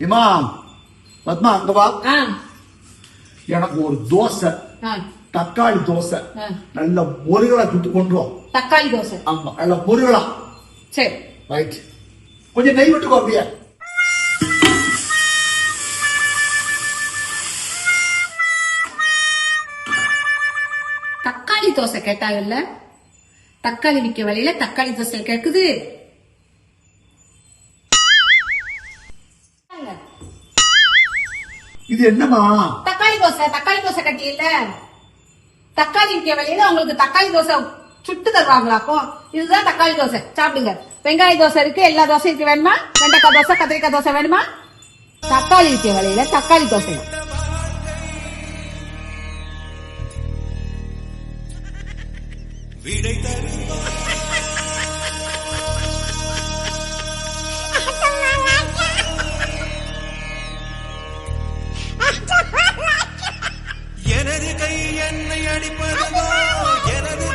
இமா பத்மா அங்க வா. எனக்கு ஒரு தோசை, தக்காளி தோசை, நல்ல பொருளா சுட்டு கொண்டு வா. தக்காளி தோசை? ஆமா, நல்ல பொருளா. சரி, ரைட். கொஞ்சம் நெய் விட்டுக்கோ அப்படியே. தக்காளி தோசை கேட்டாங்கல்ல, தக்காளி விற்க வழியில தக்காளி தோசை கேக்குது. இது என்னமா? தக்காளி தோசை. தக்காளி தோசை கட்டி இல்ல, தக்காளி விற்க வழியில உங்களுக்கு தக்காளி தோசை சுட்டு தருவாங்களாக்கும். இதுதான் தக்காளி தோசை, சாப்பிடுங்க. வெங்காய தோசை இருக்கு, எல்லா தோசை இருக்கு. வேணுமா? வெண்டைக்காய் தோசை, கத்திரிக்காய் தோசை வேணுமா? தக்காளி விற்க வழியில தக்காளி தோசை. எனது கை என்னை அடிப்பதோ, எனது